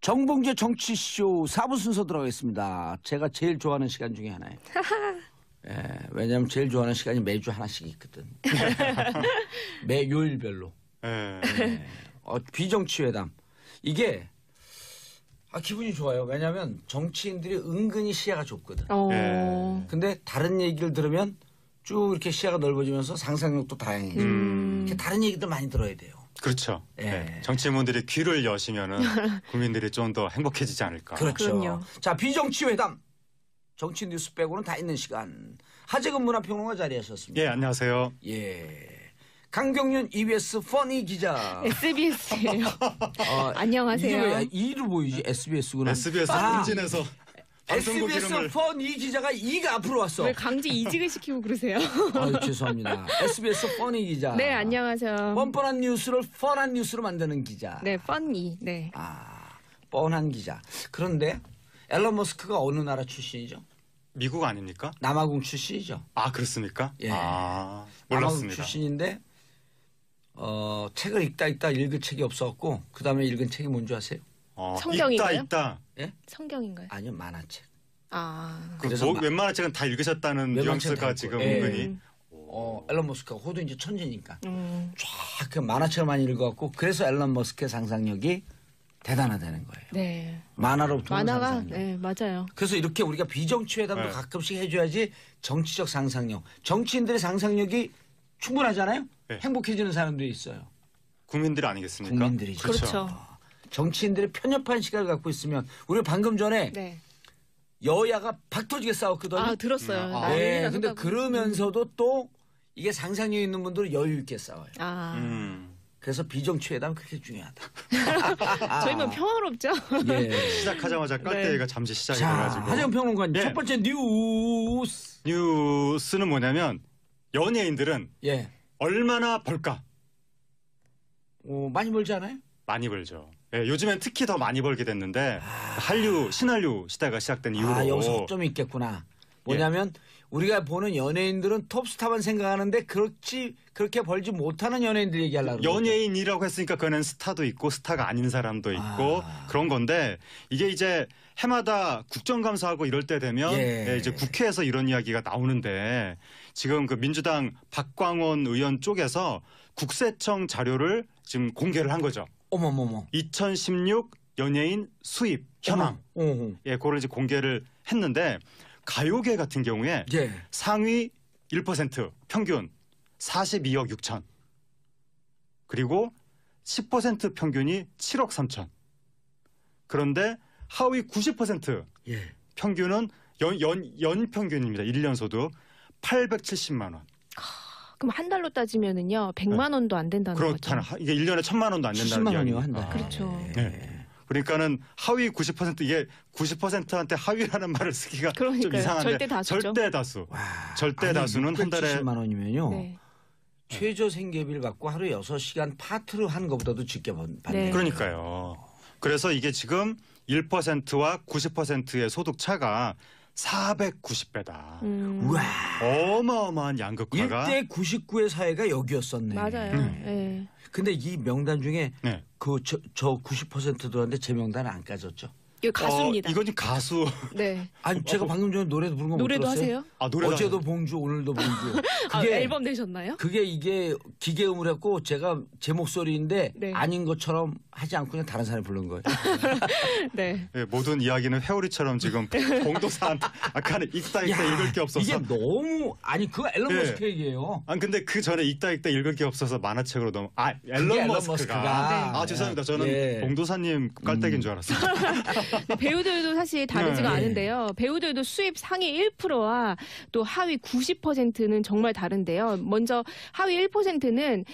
정봉재 정치쇼 4부 순서 들어가겠습니다. 제가 제일 좋아하는 시간 중에 하나예요. 예, 왜냐하면 제일 좋아하는 시간이 매주 하나씩 있거든. 매 요일별로. 예, 비정치회담. 이게 기분이 좋아요. 왜냐하면 정치인들이 은근히 시야가 좁거든. 근데 다른 얘기를 들으면 쭉 이렇게 시야가 넓어지면서 상상력도 다양해져. 이렇게 다른 얘기도 많이 들어야 돼요. 그렇죠. 예. 네. 정치인분들이 귀를 여시면은 국민들이 좀 더 행복해지지 않을까. 그렇죠. 그럼요. 자, 비정치회담. 정치 뉴스 빼고는 다 있는 시간. 하재근 문화평론가 자리하셨습니다. 예, 안녕하세요. 예. 강경윤 EBS 퍼니 기자. SBS예요. 안녕하세요. 이게 왜 E로 보이지? SBS구나. SBS 공진에서 방송국 SBS 이름을 퍼니 기자가 E가 앞으로 왔어. 왜 강제 이직을 시키고 그러세요? 아유, 죄송합니다. SBS 퍼니 기자. 네, 안녕하세요. 뻔뻔한 뉴스를 뻔한 뉴스로 만드는 기자. 네, 펀이. 네. 뻔한 기자. 그런데 앨런 머스크가 어느 나라 출신이죠? 미국 아닙니까? 남아공 출신이죠. 아, 그렇습니까? 예. 아, 남아공 몰랐습니다. 출신인데 책을 읽다 읽을 책이 없었고 그 다음에 읽은 책이 뭔지 아세요? 성경인가요? 읽다. 예? 성경인가요? 아니요, 만화책. 그래서 웬만한 책은 다 읽으셨다는 웬만한 책은 다 뉘앙스가 읽고. 지금 예. 은근히. 앨런 머스크가 호도 이제 천재니까 쫙 그 만화책을 많이 읽어갖고 그래서 앨런 머스크의 상상력이 대단하다는 거예요. 네. 만화로 보는 만화가 상상력. 네, 맞아요. 그래서 이렇게 우리가 비정치회담도 네. 가끔씩 해줘야지 정치적 상상력. 정치인들의 상상력이 충분하잖아요. 네. 행복해지는 사람들이 있어요. 국민들 아니겠습니까? 국민들이죠. 그렇죠. 정치인들의 편협한 시각을 갖고 있으면 우리 방금 전에 네. 여야가 박터지게 싸웠거든요. 들었어요. 네, 난리 근데 났다고. 그러면서도 또 이게 상상력 있는 분들은 여유 있게 싸워요. 그래서 비정치회담 그렇게 중요하다. 저희는 평화롭죠? 예. 시작하자마자 깔때기가 잠시 시작이 자, 돼가지고. 하재근 평론가님 예. 첫 번째 뉴스. 뉴스는 뭐냐면 연예인들은 예. 얼마나 벌까? 많이 벌지 않아요? 많이 벌죠. 예, 요즘엔 특히 더 많이 벌게 됐는데 신한류 시대가 시작된 이후로 여기서 허점이 있겠구나. 뭐냐면 우리가 보는 연예인들은 톱스타만 생각하는데 그렇게 벌지 못하는 연예인들 얘기하려고 그러죠. 연예인이라고 했으니까 그는 스타도 있고 스타가 아닌 사람도 있고 그런 건데 이게 이제 해마다 국정감사하고 이럴 때 되면 이제 국회에서 이런 이야기가 나오는데 지금 그 민주당 박광원 의원 쪽에서 국세청 자료를 지금 공개를 한 거죠. 어머머머. 2016 연예인 수입 현황. 예, 그걸 이제 공개를 했는데 가요계 같은 경우에 상위 1% 평균 42억 6천. 그리고 10% 평균이 7억 3천. 그런데 하위 90% 평균은 연 평균입니다. 1년 소득 870만 원. 그럼 한 달로 따지면은요 100만 원도 안 된다는 거죠. 그렇잖아. 이게 1년에 1,000만 원도 안 된다는 70만 이야기. 원이요, 한 달. 그렇죠. 네. 그러니까는 하위 90% 이게 90%한테 하위라는 말을 쓰기가 좀 그러니까요. 이상한데 절대 다수죠. 절대 다수. 절대 다수는 한 달에 670만 원이면요. 네. 최저 생계비를 받고 하루 6시간 파트를 한 것보다도 적게 받네. 네. 그러니까요. 그래서 이게 지금 1%와 90%의 소득 차가 490배다. 우와. 어마어마한 양극화가. 1대 99의 사회가 여기였었네. 맞아요. 네. 근데 이 명단 중에 네. 저 90% 들었는데 제 명단은 안 까졌죠. 이거 가수입니다. 이건 지금 가수. 네. 아니 제가 방금 전에 노래도 부른 거 못 노래도 들었어요? 하세요? 노래도 어제도 봉주 오늘도 봉주. 그게 앨범 내셨나요? 그게 이게 기계음을 했고 제가 제 목소리인데 네. 아닌 것처럼 하지 않고 그냥 다른 사람이 부른 거예요. 네. 네, 모든 이야기는 회오리처럼 지금 봉도사한테 아까는 읽다 읽을 게 없어서. 이게 너무 그거 앨런 머스크 얘기예요. 근데 그 전에 읽다 읽을 게 없어서 만화책으로 너무 앨런 머스크가. 죄송합니다. 저는 봉도사님 깔때기인 줄 알았어요. 배우들도 사실 다르지가 않은데요. 배우들도 수입 상위 1%와 또 하위 90%는 정말 다른데요. 먼저 하위 1%는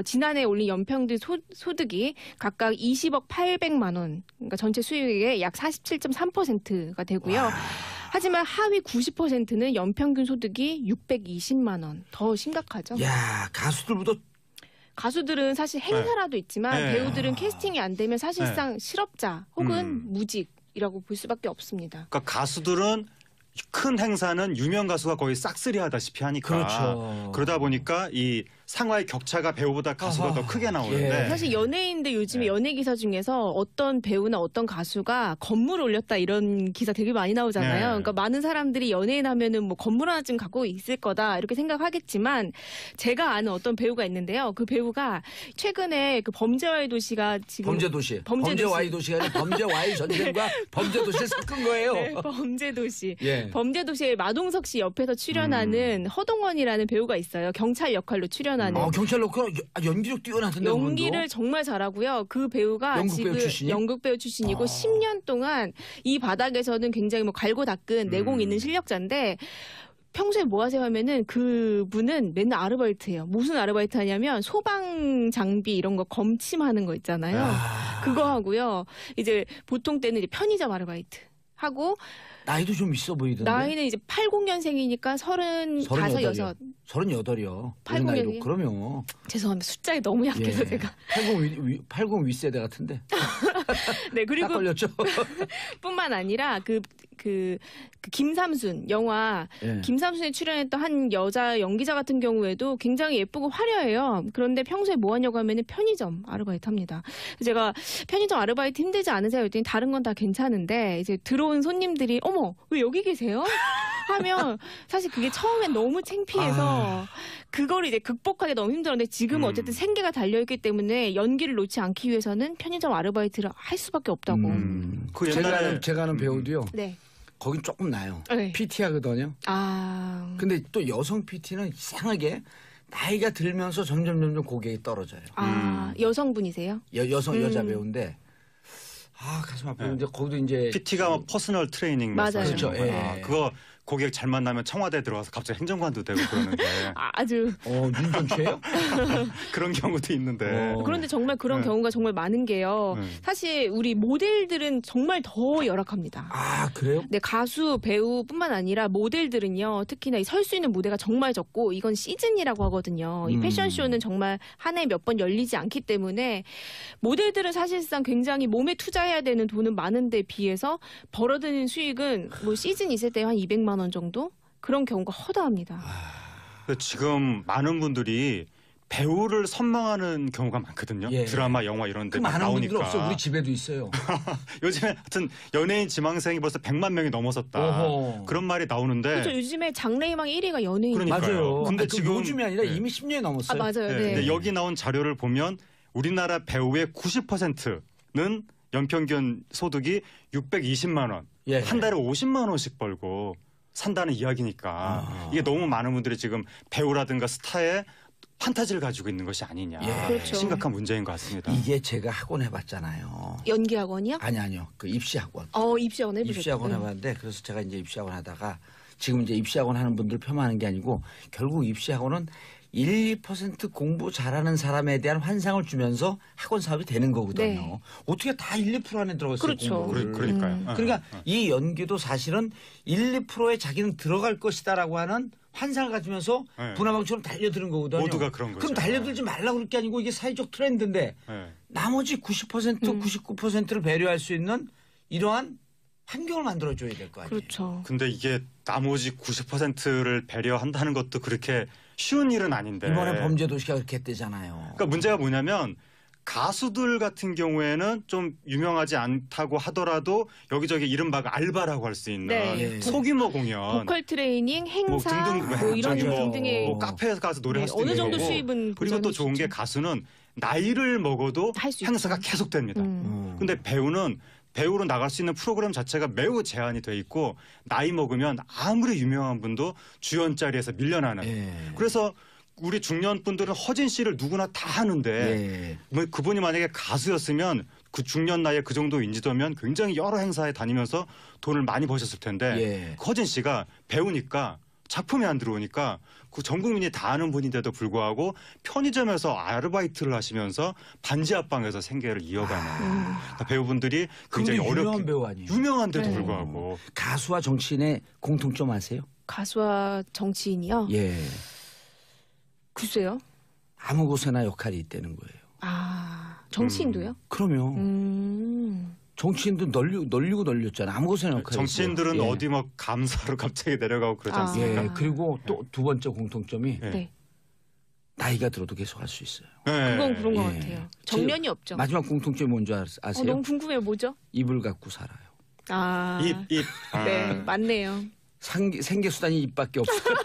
지난해 올린 연평균 소득이 각각 20억 800만 원, 그러니까 전체 수익의 약 47.3%가 되고요. 하지만 하위 90%는 연평균 소득이 620만 원, 더 심각하죠. 야, 가수들은 사실 행사라도 있지만 배우들은 캐스팅이 안 되면 사실상 실업자 혹은 무직이라고 볼 수밖에 없습니다. 그러니까 가수들은 큰 행사는 유명 가수가 거의 싹쓸이 하다시피 하니까. 그렇죠. 그러다 보니까 이 상화의 격차가 배우보다 가수가 더 크게 나오는데 예. 사실 연예인들 요즘에 연예 기사 중에서 어떤 배우나 어떤 가수가 건물 올렸다 이런 기사 되게 많이 나오잖아요. 네. 그러니까 많은 사람들이 연예인 하면은 뭐 건물 하나쯤 갖고 있을 거다 이렇게 생각하겠지만 제가 아는 어떤 배우가 있는데요. 그 배우가 최근에 그 범죄와의 도시가 지금 범죄도시. 범죄도시. 범죄와의 도시가 아니라 범죄와의 전쟁과 범죄도시를 섞은 거예요. 네, 범죄도시. 예. 범죄도시에 마동석 씨 옆에서 출연하는 허동원이라는 배우가 있어요. 경찰 역할로 출연하는. 경찰 넣고 연기력 뛰어나던데. 연기를 그분도? 정말 잘하고요. 그 배우가 연극 배우 지금 출신이에요? 연극 배우 출신이고 10년 동안 이 바닥에서는 굉장히 뭐 갈고 닦은 내공 있는 실력자인데 평소에 뭐 하세요 하면은 그분은 맨날 아르바이트예요. 무슨 아르바이트 하냐면 소방 장비 이런 거 검침하는 거 있잖아요. 그거 하고요. 이제 보통 때는 이제 편의점 아르바이트 하고 나이도 좀 있어 보이던데. 나이는 이제 80년생이니까 35, 6. 38이요. 80 이요? 그러면 죄송합니다. 숫자에 너무 약해서 제가. 80 윗세대 같은데. 네, 딱 그리고 걸렸죠. 뿐만 아니라 그 김삼순 영화 예. 김삼순에 출연했던 한 여자 연기자 같은 경우에도 굉장히 예쁘고 화려해요. 그런데 평소에 뭐 하냐고 하면은 편의점 아르바이트 합니다. 제가 편의점 아르바이트 힘들지 않으세요? 했더니 다른 건 다 괜찮은데 이제 들어온 손님들이 어머 왜 여기 계세요? 하면 사실 그게 처음엔 너무 창피해서 그거를 이제 극복하기 너무 힘들었는데 지금은 어쨌든 생계가 달려있기 때문에 연기를 놓지 않기 위해서는 편의점 아르바이트를 할 수밖에 없다고. 그 옛날에 제가 아는 배우도요. 네. 거긴 조금 나요. 네. PT 하거든요. 아. 근데 또 여성 PT는 이상하게 나이가 들면서 점점 고객이 떨어져요. 아, 여성분이세요? 여자 배우인데 가슴 아프고 네. 이제 거기도 이제 PT가 뭐 퍼스널 트레이닝 맞아요. 말씀하시는 그렇죠. 거구나. 예. 그거 고객 잘 만나면 청와대 들어가서 갑자기 행정관도 되고 그러는데 아주. 윤정추예요? 그런 경우도 있는데 그런데 정말 그런 네. 경우가 정말 많은 게요. 사실 우리 모델들은 정말 더 열악합니다. 그래요? 네, 가수, 배우뿐만 아니라 모델들은요. 특히나 설 수 있는 무대가 정말 적고 이건 시즌이라고 하거든요. 이 패션쇼는 정말 한 해에 몇 번 열리지 않기 때문에 모델들은 사실상 굉장히 몸에 투자해야 되는 돈은 많은데 비해서 벌어들이는 수익은 뭐 시즌 있을 때 한 200만 원 정도? 그런 경우가 허다합니다. 지금 많은 분들이 배우를 선망하는 경우가 많거든요. 예. 드라마, 영화 이런 데 많은 나오니까. 분들 없어요. 우리 집에도 있어요. 요즘에 하여튼 연예인 지망생이 벌써 100만 명이 넘어섰다. 어허. 그런 말이 나오는데 그렇죠. 요즘에 장래희망 1위가 연예인. 그러니까요. 맞아요. 근데 그 지금 요즘이 아니라 네. 이미 10년이 넘었어요. 맞아요. 네. 네. 근데 여기 나온 자료를 보면 우리나라 배우의 90%는 연평균 소득이 620만 원. 예. 한 달에 50만 원씩 벌고 산다는 이야기니까 이게 너무 많은 분들이 지금 배우라든가 스타의 판타지를 가지고 있는 것이 아니냐. 예. 그렇죠. 심각한 문제인 것 같습니다. 이게 제가 학원 해봤잖아요. 연기학원이요? 아니요. 그 입시학원. 입시학원 해보셨죠? 입시학원 해봤는데 그래서 제가 이제 입시학원 하다가 지금 이제 입시학원 하는 분들 폄하하는 게 아니고 결국 입시학원은 1, 2% 공부 잘하는 사람에 대한 환상을 주면서 학원 사업이 되는 거거든요. 네. 어떻게 다 1, 2% 안에 들어가 있어요. 그렇죠. 공부를. 그러니까요. 그러니까 이 연기도 사실은 1, 2%에 자기는 들어갈 것이다라고 하는 환상을 가지면서 네. 분화방처럼 달려드는 거거든요. 모두가 그런 거죠. 그럼 달려들지 말라고 그럴 게 아니고 이게 사회적 트렌드인데 네. 나머지 90%, 99%를 배려할 수 있는 이러한 환경을 만들어줘야 될 거 아니에요. 그렇죠. 근데 이게 나머지 90%를 배려한다는 것도 그렇게 쉬운 일은 아닌데. 이번에 범죄도시가 그렇게 했대잖아요. 그러니까 문제가 뭐냐면 가수들 같은 경우에는 좀 유명하지 않다고 하더라도 여기저기 이른바 알바라고 할 수 있는 네. 예. 소규모 공연 보컬 트레이닝, 행사, 등등 뭐 이런 저기 등등의 뭐 카페에 가서 노래할 수도 어느 있는 정도 거고. 수입은 그리고 또 보장해 좋은 게 주죠. 가수는 나이를 먹어도 할수 행사가 있죠. 계속됩니다. 근데 배우는 배우로 나갈 수 있는 프로그램 자체가 매우 제한이 돼 있고 나이 먹으면 아무리 유명한 분도 주연 자리에서 밀려나는. 예. 그래서 우리 중년 분들은 허진 씨를 누구나 다 하는데 예. 뭐 그분이 만약에 가수였으면 그 중년 나이에 그 정도 인지도면 굉장히 여러 행사에 다니면서 돈을 많이 버셨을 텐데 예. 허진 씨가 배우니까 작품이 안 들어오니까 그 전 국민이 다 아는 분인데도 불구하고 편의점에서 아르바이트를 하시면서 반지 합방에서 생계를 이어가는 그러니까 배우분들이 굉장히 그분이 유명한 어렵게 배우 아니에요. 유명한데도 네. 불구하고 가수와 정치인의 공통점 아세요? 가수와 정치인이요? 예. 글쎄요. 아무 곳에나 역할이 있다는 거예요. 정치인도요? 그럼요. 정치인도 널리고 널렸잖아요. 아무 곳에나 역할이 정치인들은 있어요. 예. 어디 뭐 감사로 갑자기 내려가고 그러지 않습니까? 예. 그리고 또 두 번째 공통점이 예. 네. 나이가 들어도 계속 할 수 있어요. 네. 그건 그런 것 예. 같아요. 정년이 없죠. 마지막 공통점이 뭔지 아세요? 너무 궁금해요. 뭐죠? 입을 갖고 살아요. 아, 입. 아. 네, 맞네요. 생계수단이 입밖에 없어요.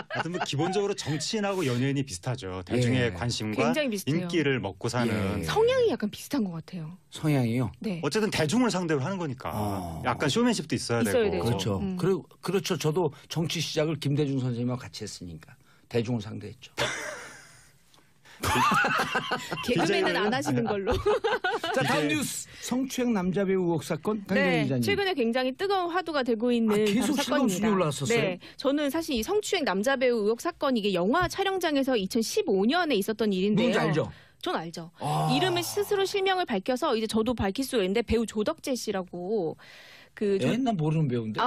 하여튼 뭐 기본적으로 정치인하고 연예인이 비슷하죠. 대중의 예. 관심과 굉장히 비슷해요. 인기를 먹고 사는. 예. 성향이 약간 비슷한 것 같아요. 성향이요. 네. 어쨌든 대중을 상대로 하는 거니까 약간 쇼맨십도 있어야 있어야 되고. 되죠. 그렇죠. 음. 그렇죠. 저도 정치 시작을 김대중 선생님과 같이 했으니까 대중을 상대했죠. 개그맨은 안 하시는 걸로. 자, 다음 뉴스. 성추행 남자 배우 의혹 사건. 강경 네, 기자님. 최근에 굉장히 뜨거운 화두가 되고 있는 계속 바로 실검 순위 사건입니다. 올라왔었어요? 네, 저는 사실 이 성추행 남자 배우 의혹 사건 이게 영화 촬영장에서 2015년에 있었던 일인데요. 누군지 알죠? 전 알죠. 아. 이름을 스스로 실명을 밝혀서 이제 저도 밝힐 수가 있는데 배우 조덕재 씨라고 난 모르는 배우인데.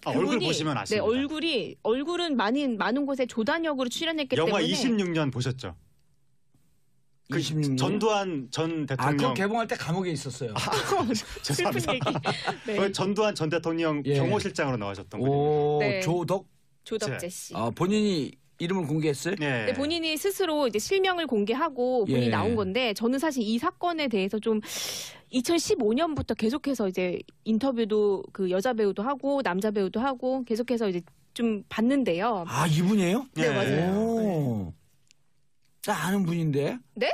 그분이 얼굴 보시면 아십니다. 네, 얼굴은 많은 곳에 조단역으로 출연했기 영화 때문에 26년 보셨죠? 그 26년? 전두환 전 그거 대통령 개봉할 때 감옥에 있었어요. 슬픈 죄송합니다. 얘기. 네. 그 전두환 전 대통령 예. 경호실장으로 나오셨던 분이에요. 오, 네. 조덕. 조덕재 씨. 본인이 이름을 공개했어요? 네. 네, 본인이 스스로 이제 실명을 공개하고 본인이 예. 나온 건데 저는 사실 이 사건에 대해서 좀 2015년부터 계속해서 이제 인터뷰도 그 여자 배우도 하고 남자 배우도 하고 계속해서 이제 좀 봤는데요. 아, 이분이에요? 네, 네. 맞아요. 오. 나 아는 분인데. 네?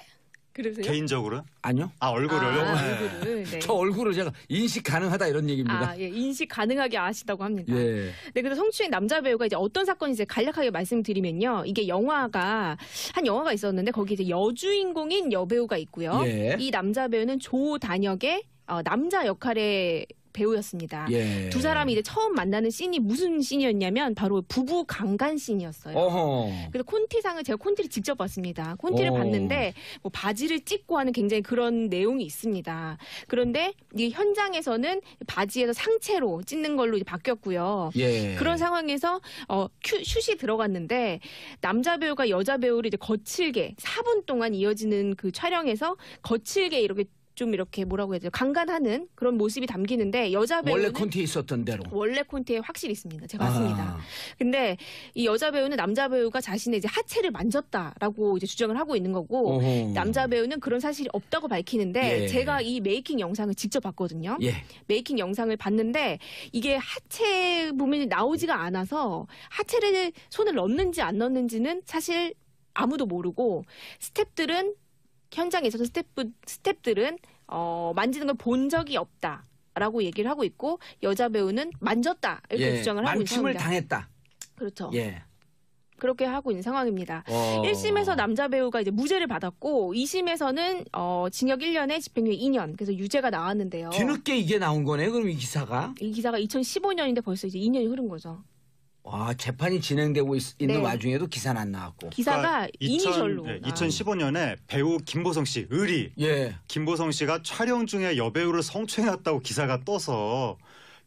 그러세요? 개인적으로? 아니요? 얼굴을. 얼굴을. 네. 저 얼굴을 제가 인식 가능하다 이런 얘기입니다. 예, 인식 가능하게 아시다고 합니다. 예. 네, 그래서 성추행 남자 배우가 이제 어떤 사건인지 간략하게 말씀드리면요. 이게 한 영화가 있었는데 거기 이제 여주인공인 여배우가 있고요. 예. 이 남자 배우는 조단역의 남자 역할의 배우였습니다. 예. 두 사람이 이제 처음 만나는 씬이 무슨 씬이었냐면 바로 부부 강간 씬이었어요. 어허. 그래서 콘티상을 제가 콘티를 직접 봤습니다. 콘티를 오. 봤는데 뭐 바지를 찢고 하는 굉장히 그런 내용이 있습니다. 그런데 이 현장에서는 바지에서 상체로 찢는 걸로 이제 바뀌었고요. 예. 그런 상황에서 슛이 들어갔는데 남자 배우가 여자 배우를 이제 거칠게 4분 동안 이어지는 그 촬영에서 거칠게 이렇게 뭐라고 해야 되죠? 강간하는 그런 모습이 담기는데 여자 배우는 원래 콘티에 있었던 대로. 원래 콘티에 확실히 있습니다. 제가 봤습니다. 아. 근데 이 여자 배우는 남자 배우가 자신의 이제 하체를 만졌다라고 이제 주장을 하고 있는 거고 어허. 남자 배우는 그런 사실이 없다고 밝히는데 예. 제가 이 메이킹 영상을 직접 봤거든요. 예. 메이킹 영상을 봤는데 이게 하체 부분이 나오지가 않아서 하체를 손을 넣는지 안 넣는지는 사실 아무도 모르고 현장에 있어서 스태프들은 만지는 걸 본 적이 없다라고 얘기를 하고 있고 여자 배우는 만졌다 이렇게 주장을 하고 있는 만침을 상황입니다. 당했다. 그렇죠. 예. 그렇게 하고 있는 상황입니다. 1심에서 남자 배우가 이제 무죄를 받았고 2심에서는 징역 1년에 집행유예 2년 그래서 유죄가 나왔는데요. 뒤늦게 이게 나온 거네. 그럼 이 기사가. 이 기사가 2015년인데 벌써 이제 2년이 흐른 거죠. 와, 재판이 진행되고 있는 네. 와중에도 기사는 안 나왔고. 기사가 이니셜로. 2015년에 배우 김보성 씨, 예. 김보성 씨가 촬영 중에 여배우를 성추행했다고 기사가 떠서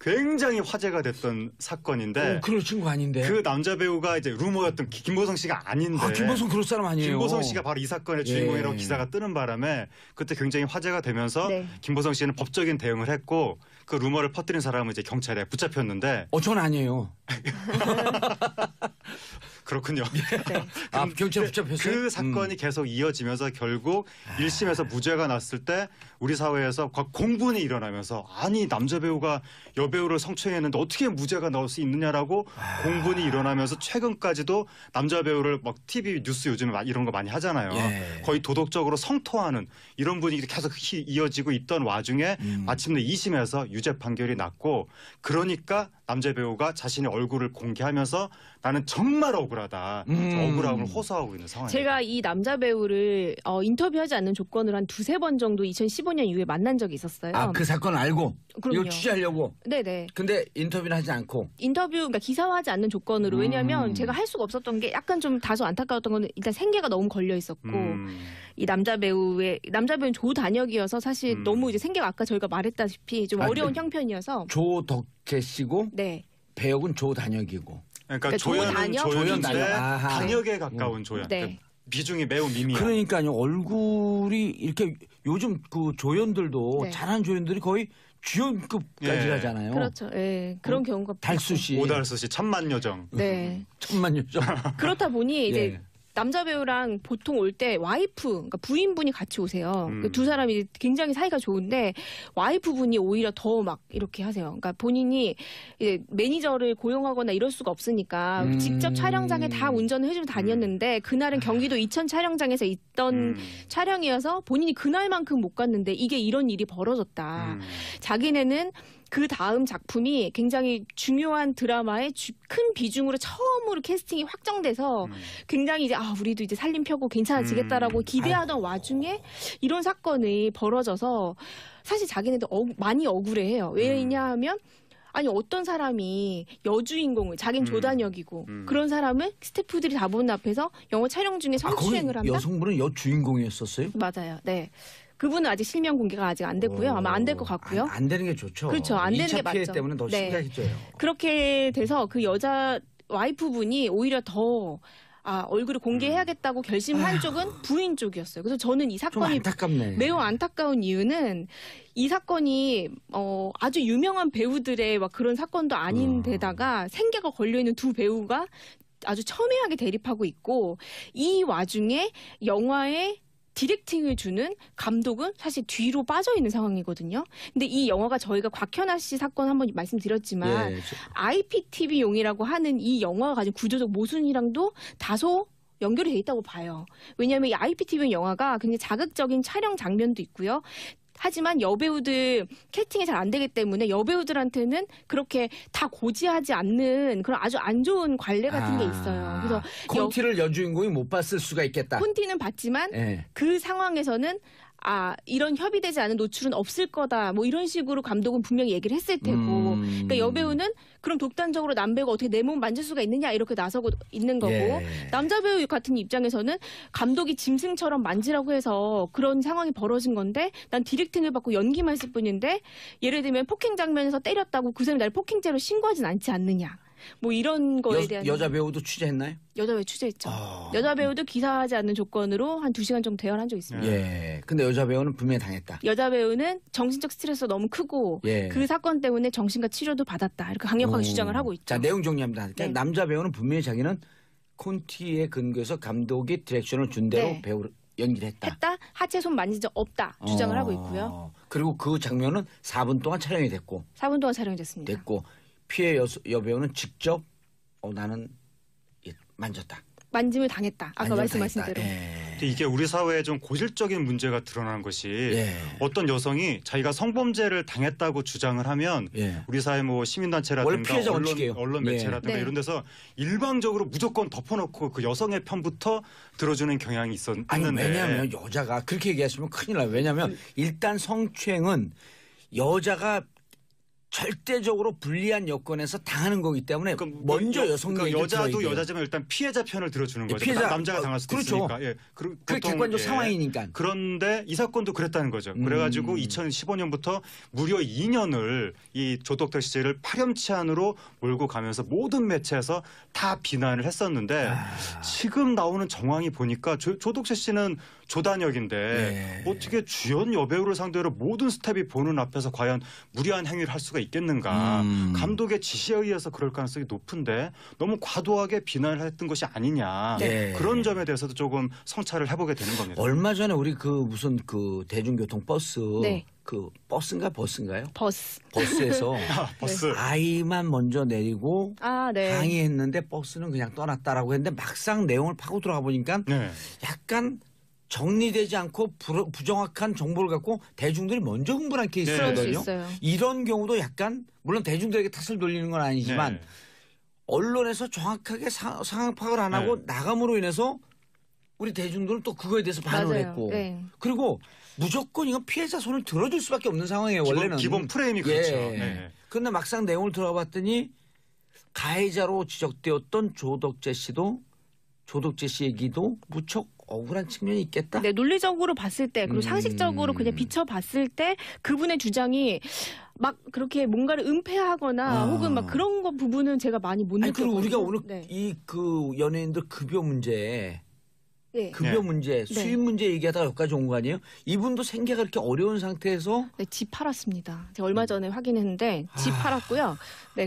굉장히 화제가 됐던 사건인데 그럴 친구 아닌데. 그 남자 배우가 이제 루머였던 김보성 씨가 아닌데 김보성 그럴 사람 아니에요. 김보성 씨가 바로 이 사건의 주인공이라고 예. 기사가 뜨는 바람에 그때 굉장히 화제가 되면서 네. 김보성 씨는 법적인 대응을 했고 그 루머를 퍼뜨린 사람은 이제 경찰에 붙잡혔는데 전 아니에요. 그렇군요. 네. 경찰 붙잡혔어요? 그 사건이 계속 이어지면서 결국 1심에서 무죄가 났을 때 우리 사회에서 공분이 일어나면서 아니 남자 배우가 여배우를 성추행했는데 어떻게 무죄가 나올 수 있느냐라고 공분이 일어나면서 최근까지도 남자 배우를 막 TV 뉴스 요즘에 이런 거 많이 하잖아요. 예. 거의 도덕적으로 성토하는 이런 분위기 계속 이어지고 있던 와중에 마침내 2심에서 유죄 판결이 났고 그러니까 남자 배우가 자신의 얼굴을 공개하면서 나는 정말 억울하다. 억울함을 호소하고 있는 상황입니다. 제가 이 남자 배우를 인터뷰하지 않는 조건으로 한 2-3번 정도 2015년 이후에 만난 적이 있었어요. 그 사건 알고 그럼요. 이거 취재하려고. 네네. 근데 인터뷰는 하지 않고. 그러니까 기사화하지 않는 조건으로 왜냐하면 제가 할 수가 없었던 게 약간 좀 다소 안타까웠던 거는 일단 생계가 너무 걸려 있었고 이 남자 배우는 조단역이어서 사실 너무 이제 생계가 아까 저희가 말했다시피 좀 어려운 형편이어서 조덕재 씨고 네. 배역은 조단역이고. 그러니까 조연은 조단역? 조연인데 아하. 단역에 가까운 조연. 네. 비중이 매우 미미한. 그러니까요. 얼굴이 이렇게 요즘 그 조연들도 네. 잘하는 조연들이 거의 주연급까지 예. 가잖아요. 그렇죠. 예. 그런 경우가 달수 씨. 오달수 씨 천만 요정. 네. 천만 요정. 그렇다 보니 이제 예. 남자 배우랑 보통 올 때 와이프, 그러니까 부인분이 같이 오세요. 두 사람이 굉장히 사이가 좋은데 와이프분이 오히려 더 막 이렇게 하세요. 그러니까 본인이 이제 매니저를 고용하거나 이럴 수가 없으니까 직접 촬영장에 다 운전을 해주고 다녔는데 그날은 경기도 이천 촬영장에서 있던 촬영이어서 본인이 그날만큼 못 갔는데 이게 이런 일이 벌어졌다. 자기네는 그 다음 작품이 굉장히 중요한 드라마의 큰 비중으로 처음으로 캐스팅이 확정돼서 굉장히 이제 우리도 이제 살림 펴고 괜찮아지겠다라고 기대하던 와중에 이런 사건이 벌어져서 사실 자기네도 많이 억울해해요. 왜냐하면 아니 어떤 사람이 여주인공을 자긴 조단역이고 그런 사람을 스태프들이 다 보는 앞에서 영화 촬영 중에 성추행을 한다? 여성분은 여주인공이었었어요? 맞아요. 네. 그분은 아직 실명 공개가 아직 안 됐고요. 아마 안 될 것 같고요. 안 되는 게 좋죠. 그렇죠. 안 되는 게 맞죠. 2차 피해 때문에 더 심각해져요. 그렇게 돼서 그 여자 와이프분이 오히려 더 얼굴을 공개해야겠다고 결심한 쪽은 부인 쪽이었어요. 그래서 저는 이 사건이 안타깝네. 매우 안타까운 이유는 이 사건이 아주 유명한 배우들의 막 그런 사건도 아닌데다가 생계가 걸려있는 두 배우가 아주 첨예하게 대립하고 있고 이 와중에 영화에 디렉팅을 주는 감독은 사실 뒤로 빠져 있는 상황이거든요. 근데 이 영화가 저희가 곽현아 씨 사건 한번 말씀드렸지만 IPTV용이라고 하는 이 영화가 가진 구조적 모순이랑도 다소 연결이 돼 있다고 봐요. 왜냐하면 이 IPTV 영화가 굉장히 자극적인 촬영 장면도 있고요. 하지만 여배우들 캐스팅이 잘 안 되기 때문에 여배우들한테는 그렇게 다 고지하지 않는 그런 아주 안 좋은 관례 같은 게 있어요. 그래서 콘티를 여주인공이 못 봤을 수가 있겠다. 콘티는 봤지만 그 상황에서는 이런 협의되지 않은 노출은 없을 거다. 뭐 이런 식으로 감독은 분명히 얘기를 했을 테고. 그러니까 여배우는 그럼 독단적으로 남배우가 어떻게 내 몸 만질 수가 있느냐 이렇게 나서고 있는 거고. 남자 배우 같은 입장에서는 감독이 짐승처럼 만지라고 해서 그런 상황이 벌어진 건데 난 디렉팅을 받고 연기만 했을 뿐인데 예를 들면 폭행 장면에서 때렸다고 그 사람이 나를 폭행죄로 신고하진 않지 않느냐. 뭐 이런 거에 대한 여자 배우도 취재했나요? 여자 배우 취재했죠. 여자 배우도 기사하지 않는 조건으로 한 2시간 정도 대화를 한 적이 있습니다. 근데 여자 배우는 분명히 당했다. 여자 배우는 정신적 스트레스가 너무 크고 그 사건 때문에 정신과 치료도 받았다. 이렇게 강력하게 주장을 하고 있죠. 자, 내용 정리합니다. 그러니까 남자 배우는 분명히 자기는 콘티에 근거해서 감독이 디렉션을 준 대로 배우를 연기를 했다. 하체 손 만진 적 없다. 주장을 하고 있고요. 그리고 그 장면은 4분 동안 촬영이 됐고. 4분 동안 촬영이 됐습니다. 됐고. 피해 여배우는 직접 나는 만졌다. 만짐을 당했다. 아까 말씀하신 대로. 이게 우리 사회에 좀 고질적인 문제가 드러나는 것이 어떤 여성이 자기가 성범죄를 당했다고 주장을 하면 우리 사회 뭐 시민단체라든가 언론 매체라든가 이런 데서 일방적으로 무조건 덮어놓고 그 여성의 편부터 들어주는 경향이 있었는데. 아니 왜냐하면 여자가 그렇게 얘기하시면 큰일 나요. 왜냐하면 일단 성추행은 여자가 절대적으로 불리한 여건에서 당하는 거기 때문에 먼저 여성 여자도 여자지만 일단 피해자 편을 들어주는 거죠. 피해자, 남자가 당할 수도 있으니까. 그 객관적 상황이니까. 그런데 이 사건도 그랬다는 거죠. 그래가지고 2015년부터 무려 2년을 이 조덕택 씨를 파렴치한으로 몰고 가면서 모든 매체에서 다 비난을 했었는데 지금 나오는 정황이 보니까 조덕택 씨는 조단역인데 어떻게 주연 여배우를 상대로 모든 스텝이 보는 앞에서 과연 무리한 행위를 할 수가 있겠는가. 감독의 지시에 의해서 그럴 가능성이 높은데 너무 과도하게 비난을 했던 것이 아니냐. 그런 점에 대해서도 조금 성찰을 해보게 되는 겁니다. 얼마 전에 우리 무슨 대중교통 버스 버스인가 버스인가요? 버스에서 아이만 먼저 내리고 항의했는데 버스는 그냥 떠났다라고 했는데 막상 내용을 파고 들어가 보니까 약간 정리되지 않고 부정확한 정보를 갖고 대중들이 먼저 흥분한 케이스거든요. 이런 경우도 약간 물론 대중들에게 탓을 돌리는 건 아니지만 언론에서 정확하게 상황 파악을 안 하고 나감으로 인해서 우리 대중들은 또 그거에 대해서 반응을 했고 그리고 무조건 이건 피해자 손을 들어줄 수밖에 없는 상황이에요. 원래는. 기본 프레임이 그렇죠. 그런데 막상 내용을 들어가 봤더니 가해자로 지적되었던 조덕재 씨 얘기도 무척 억울한 측면이 있겠다. 논리적으로 봤을 때 그리고 상식적으로 그냥 비춰봤을 때 그분의 주장이 막 그렇게 뭔가를 은폐하거나 혹은 막 그런 거 부분은 제가 많이 못 느꼈거든요. 그리고 우리가 오늘 이 연예인들 급여 문제 수입 문제 얘기하다가 여기까지 온 거 아니에요? 이분도 생계가 그렇게 어려운 상태에서 집 팔았습니다. 제가 얼마 전에 확인했는데 집 팔았고요.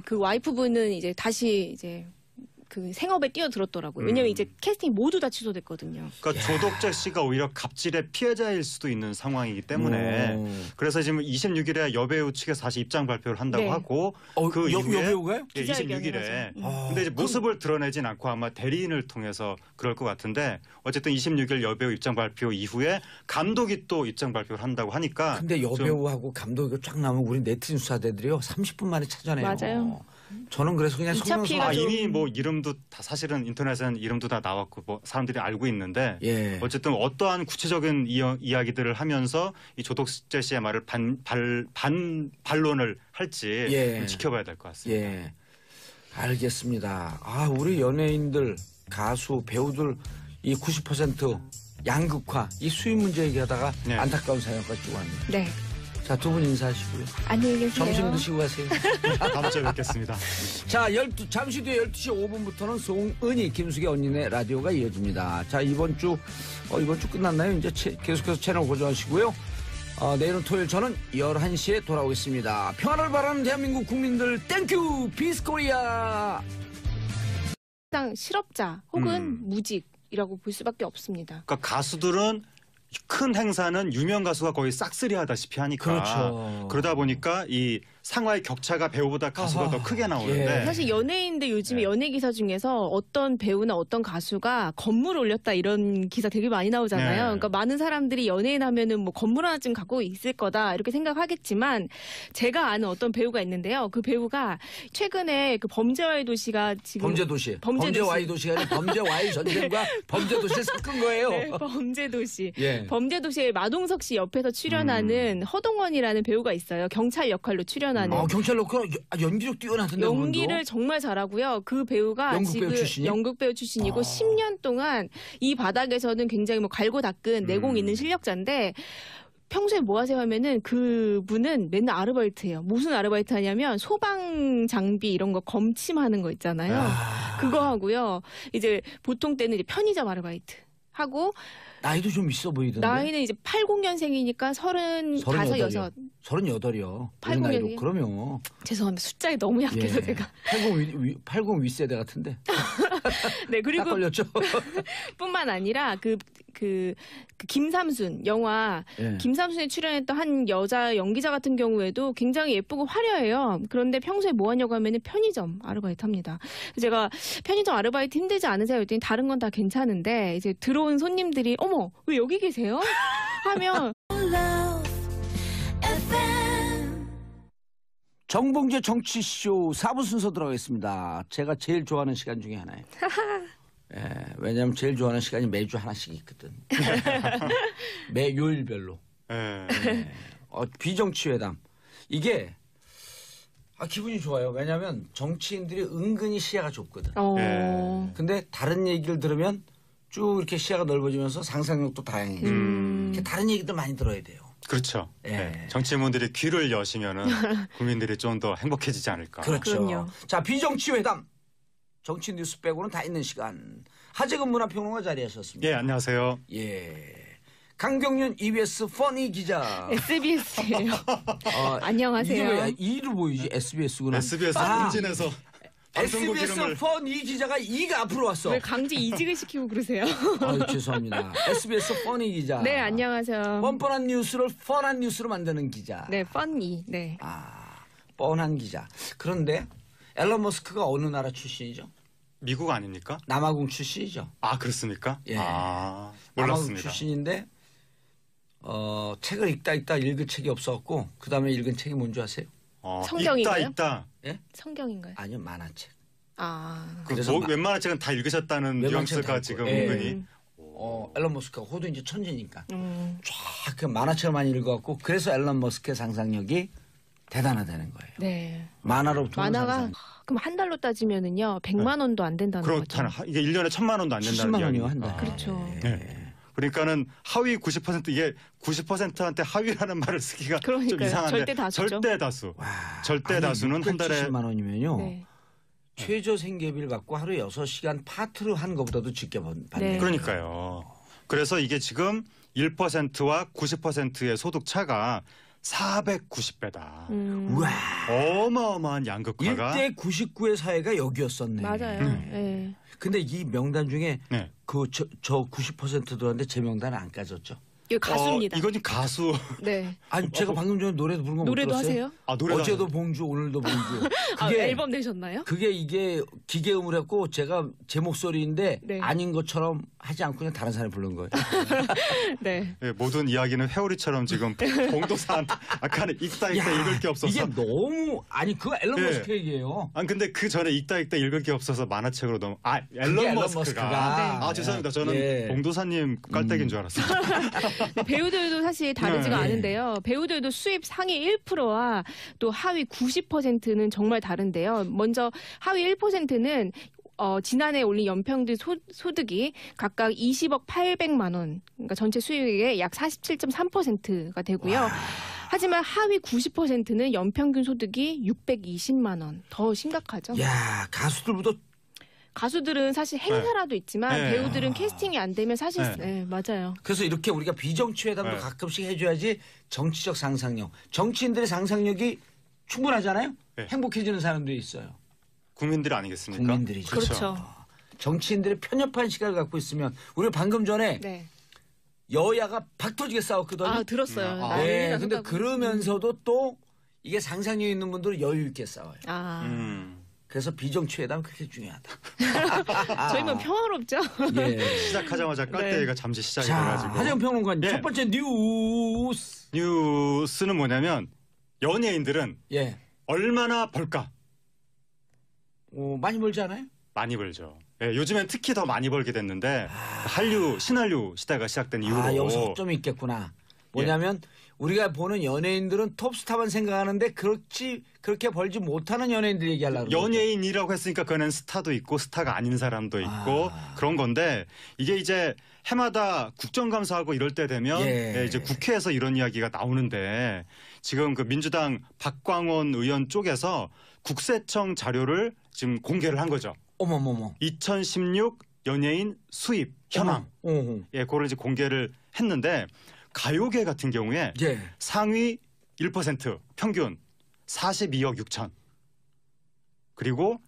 그 와이프분은 이제 다시 그 생업에 뛰어들었더라고요. 왜냐면 이제 캐스팅 모두 다 취소됐거든요. 그러니까 조덕재 씨가 오히려 갑질의 피해자일 수도 있는 상황이기 때문에 그래서 지금 26일에 여배우 측에서 다시 입장 발표를 한다고 네. 하고 그 이후에 여배우가요? 예, 기자회견을 26일에 하죠. 근데 이제 모습을 드러내진 않고 아마 대리인을 통해서 그럴 것 같은데 어쨌든 26일 여배우 입장 발표 이후에 감독이 또 입장 발표를 한다고 하니까 근데 좀 여배우하고 감독이 쫙 나오면 우리 네티즌 수사대들이요 30분 만에 찾아내요. 맞아요. 저는 그래서 그냥 이차 성명서 피해가 좀- 이미 뭐 이름도 다 사실은 인터넷에는 이름도 다 나왔고 뭐 사람들이 알고 있는데 예. 어쨌든 어떠한 구체적인 이야기들을 하면서 이 조덕재 씨의 말을 반론을 할지 예. 좀 지켜봐야 될 것 같습니다. 예. 알겠습니다. 아, 우리 연예인들, 가수, 배우들 이 90% 양극화, 이 수입 문제 얘기하다가 네. 안타까운 사연까지 쭉 왔네요. 네. 자, 두 분 인사하시고요. 안녕히 계세요. 점심 드시고 가세요. 다음 주에 뵙겠습니다. 자, 잠시 뒤에 12시 5분부터는 송은희, 김숙의 언니네 라디오가 이어집니다. 자, 이번 주 끝났나요? 이제 계속해서 채널 고정하시고요. 내일은 토요일 저는 11시에 돌아오겠습니다. 평화를 바라는 대한민국 국민들, 땡큐! 비스코리아! 사실상 실업자 혹은 무직이라고 볼 수밖에 없습니다. 그러니까 가수들은 큰 행사는 유명 가수가 거의 싹쓸이 하다시피 하니까 그렇죠. 그러다 보니까 이 상화의 격차가 배우보다 가수가 아하. 더 크게 나오는데 예. 사실 연예인들 요즘에 네. 연예 기사 중에서 어떤 배우나 어떤 가수가 건물 올렸다 이런 기사 되게 많이 나오잖아요. 네. 그러니까 많은 사람들이 연예인 하면은 뭐 건물 하나쯤 갖고 있을 거다 이렇게 생각하겠지만 제가 아는 어떤 배우가 있는데요. 그 배우가 최근에 그 범죄와의 도시가 지금 범죄도시. 범죄도시. 범죄와의 도시가 아니라 범죄와의 전쟁과 범죄도시를 섞은 거예요. 네, 범죄도시. 예. 범죄도시에 마동석 씨 옆에서 출연하는 허동원이라는 배우가 있어요. 경찰 역할로 출연하는. 경찰로 연기력 뛰어나던데. 연기를 그분도. 정말 잘하고요. 그 배우가 연극 배우 지금 출신이요? 연극 배우 출신이고 10년 동안 이 바닥에서는 굉장히 뭐 갈고 닦은 내공 있는 실력자인데 평소에 뭐 하세요 하면은 그분은 맨날 아르바이트예요. 무슨 아르바이트 하냐면 소방 장비 이런 거 검침하는 거 있잖아요. 그거 하고요. 이제 보통 때는 이제 편의점 아르바이트 하고 나이도 좀 있어 보이던데. 나이는 이제 80년생이니까 35, 6. 38이요. 80 나이로. 년이에요? 그러면 죄송합니다. 숫자에 너무 약해서 제가. 80 윗세대 같은데. 네, 딱 그리고 걸렸죠. 뿐만 아니라 그 김삼순 영화 예. 김삼순에 출연했던 한 여자 연기자 같은 경우에도 굉장히 예쁘고 화려해요. 그런데 평소에 뭐 하냐고 하면은 편의점 아르바이트 합니다. 제가 편의점 아르바이트 힘들지 않으세요? 했더니 다른 건 다 괜찮은데 이제 들어온 손님들이 어머 왜 여기 계세요? 하면 정봉재 정치쇼 4부 순서 들어가겠습니다. 제가 제일 좋아하는 시간 중에 하나예요. 예, 왜냐하면 제일 좋아하는 시간이 매주 하나씩 있거든. 매 요일별로. 예. 예. 비정치회담. 이게 기분이 좋아요. 왜냐하면 정치인들이 은근히 시야가 좁거든. 예. 근데 다른 얘기를 들으면 쭉 이렇게 시야가 넓어지면서 상상력도 다양해지고 이렇게 다른 얘기도 많이 들어야 돼요. 그렇죠. 예. 예. 정치인분들이 귀를 여시면은 국민들이 좀 더 행복해지지 않을까. 그렇죠. 그럼요. 자, 비정치회담. 정치 뉴스 빼고는 다 있는 시간. 하재근 문화평론가 자리하셨습니다. 예, 안녕하세요. 예. 강경윤 EBS 퍼니 기자. SBS예요. 안녕하세요. 이게 왜 E로 보이지? SBS구나. SBS 응진에서 방송국 SBS 이름을 퍼니 기자가 E가 앞으로 왔어. 왜 강제 이직을 시키고 그러세요? 죄송합니다. SBS 퍼니 기자. 네, 안녕하세요. 뻔뻔한 뉴스를 펀한 뉴스로 만드는 기자. 네, 펀이. 네. 뻔한 기자. 그런데 앨런 머스크가 어느 나라 출신이죠? 미국 아닙니까? 남아공 출신이죠. 아, 그렇습니까? 예. 아, 남아공 몰랐습니다. 출신인데 책을 읽다 읽을 책이 없었고 그 다음에 읽은 책이 뭔지 아세요? 성경인가요? 읽다. 예? 성경인가요? 아니요, 만화책. 그래서 웬만한 책은 다 읽으셨다는 웬만한 책은 다 뉘앙스가 읽고. 지금 예. 은근히. 앨런 머스크가 호도 이제 천재니까 쫙 그 만화책을 많이 읽어갖고 그래서 앨런 머스크의 상상력이 대단하다는 거예요. 네. 만화로 보는 만화가 상상. 그럼 한 달로 따지면은요 100만 원도 안 된다는 거죠. 그렇다는 이게 1년에 1,000만 원도 안 된다는 70만 원이요, 이야기. 한 달. 그렇죠. 네. 그러니까는 하위 90% 이게 90%한테 하위라는 말을 쓰기가 좀 그러니까요. 이상한데 절대 다수죠. 절대 다수. 와, 절대 다수는 한 달에 70만 원이면요. 네. 최저 생계비를 받고 하루 6시간 파트로 한 것보다도 적게 받는 네. 거예요. 그러니까요. 그래서 이게 지금 1%와 90%의 소득 차가 490배다. 우와. 어마어마한 양극화가 1대 99의 사회가 여기였었네. 맞아요. 네. 근데 이 명단 중에 네. 저 90% 들어왔는데 제 명단은 안 까졌죠. 이거 가수입니다. 이건 가수. 네. 아니 제가 방금 전에 노래도 부른 거 못 노래도 들었어요? 하세요? 노래도 어제도 봉주 오늘도 봉주. 아, 그게 앨범 내셨나요? 그게 이게 기계음을 했고 제가 제 목소리인데 네. 아닌 것처럼 하지 않고 그냥 다른 사람이 부른 거예요. 네. 네, 모든 이야기는 회오리처럼 지금 봉도사한테 아까는 읽다 읽을 게 없어서. 이게 너무 아니 그거 앨런 네. 머스크 얘기예요. 근데 그 전에 읽다 읽을 게 없어서 만화책으로 너무 앨런 앨런 머스크가. 머스크가. 죄송합니다. 저는 예. 봉도사님 깔때기인 줄 알았어요. 네, 배우들도 사실 다르지가 네. 않은데요. 배우들도 수입 상위 1%와 또 하위 90%는 정말 다른데요. 먼저 하위 1%는 지난해 올린 연평균 소득이 각각 20억 800만 원, 그러니까 전체 수익의 약 47.3%가 되고요. 하지만 하위 90%는 연평균 소득이 620만 원, 더 심각하죠. 야 가수들보다 가수들은 사실 행사라도 있지만 네. 배우들은 캐스팅이 안 되면 사실 네. 네, 맞아요. 그래서 이렇게 우리가 비정치회담도 네. 가끔씩 해줘야지 정치적 상상력. 정치인들의 상상력이 충분하잖아요. 네. 행복해지는 사람들이 있어요. 국민들 아니겠습니까? 국민들이죠. 그렇죠. 정치인들의 편협한 시각을 갖고 있으면 우리 방금 전에 네. 여야가 박터지게 싸웠거든요. 아 들었어요. 아, 난리 네, 근데 났다고. 그러면서도 또 이게 상상력 있는 분들은 여유 있게 싸워요. 아 그래서 비정치회담 그렇게 중요하다. 저희만 평화롭죠. 예. 시작하자마자 깔때기가 잠시 시작이 자, 돼가지고. 하재영 평론가님 예. 첫 번째 뉴스. 뉴스는 뭐냐면 연예인들은 예. 얼마나 벌까? 많이 벌지 않아요? 많이 벌죠. 예, 요즘엔 특히 더 많이 벌게 됐는데 신한류 시대가 시작된 이후로 여기서 허점이 있겠구나. 뭐냐면 우리가 보는 연예인들은 톱스타만 생각하는데 그렇게 벌지 못하는 연예인들 얘기하려고 그러죠. 연예인이라고 했으니까 그거는 스타도 있고 스타가 아닌 사람도 있고 그런 건데 이게 이제 해마다 국정감사하고 이럴 때 되면 이제 국회에서 이런 이야기가 나오는데 지금 그 민주당 박광원 의원 쪽에서 국세청 자료를 지금 공개를 한 거죠. 어머머머. 2016 연예인 수입 현황. 그거를 이제 공개를 했는데 가요계 같은 경우에 상위 1% 평균 42억 6천. 그리고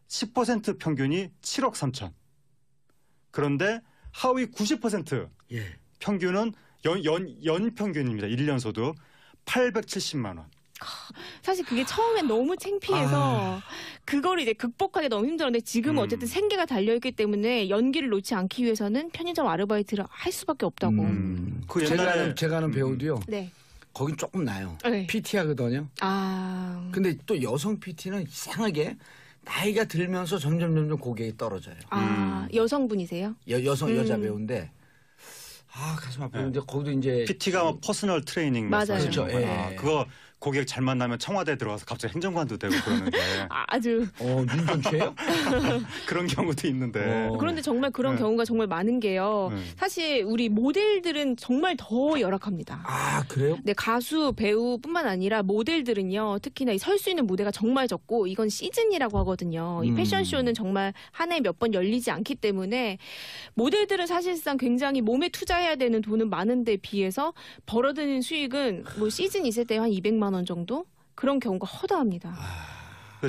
10% 평균이 7억 3천. 그런데 하위 90% 평균은 연 평균입니다. 1년 소득 870만 원. 사실 그게 처음엔 너무 창피해서 그걸 이제 극복하기 너무 힘들었는데 지금은 어쨌든 생계가 달려있기 때문에 연기를 놓지 않기 위해서는 편의점 아르바이트를 할 수밖에 없다고. 그 옛날에 제가 아는 배우도요. 네. 거긴 조금 나요. 네. PT 하거든요. 근데 또 여성 PT는 이상하게 나이가 들면서 점점 고객이 떨어져요. 여성분이세요? 여자 배우인데 가슴 아프는데 거기도 이제 PT가 퍼스널 트레이닝 맞아요. 그렇죠. 그거 고객 잘 만나면 청와대 들어가서 갑자기 행정관도 되고 그러는데 아주 윤전추예요? 그런 경우도 있는데 그런데 정말 그런 경우가 정말 많은 게요. 사실 우리 모델들은 정말 더 열악합니다. 그래요? 네, 가수, 배우뿐만 아니라 모델들은요. 특히나 설 수 있는 무대가 정말 적고 이건 시즌이라고 하거든요. 이 패션쇼는 정말 한 해에 몇 번 열리지 않기 때문에 모델들은 사실상 굉장히 몸에 투자해야 되는 돈은 많은데 비해서 벌어드는 수익은 뭐 시즌 있을 때 한 200만 원 정도? 그런 경우가 허다합니다.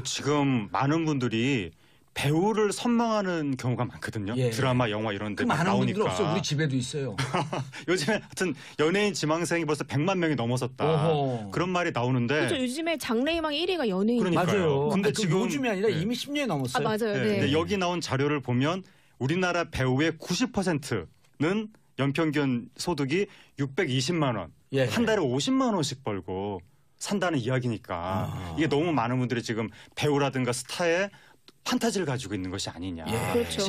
지금 많은 분들이 배우를 선망하는 경우가 많거든요. 드라마, 영화 이런 데 많은 나오니까. 분들 없어요. 우리 집에도 있어요. 요즘에 하여튼 연예인 지망생이 벌써 100만 명이 넘어섰다. 그런 말이 나오는데. 그렇죠. 요즘에 장래희망 1위가 연예인. 맞아요. 근데 지금 요즘이 아니라 이미 10년이 넘었어요. 맞아요. 근데 여기 나온 자료를 보면 우리나라 배우의 90%는 연평균 소득이 620만 원. 한 달에 50만 원씩 벌고 산다는 이야기니까 이게 너무 많은 분들이 지금 배우라든가 스타의 판타지를 가지고 있는 것이 아니냐. 그렇죠.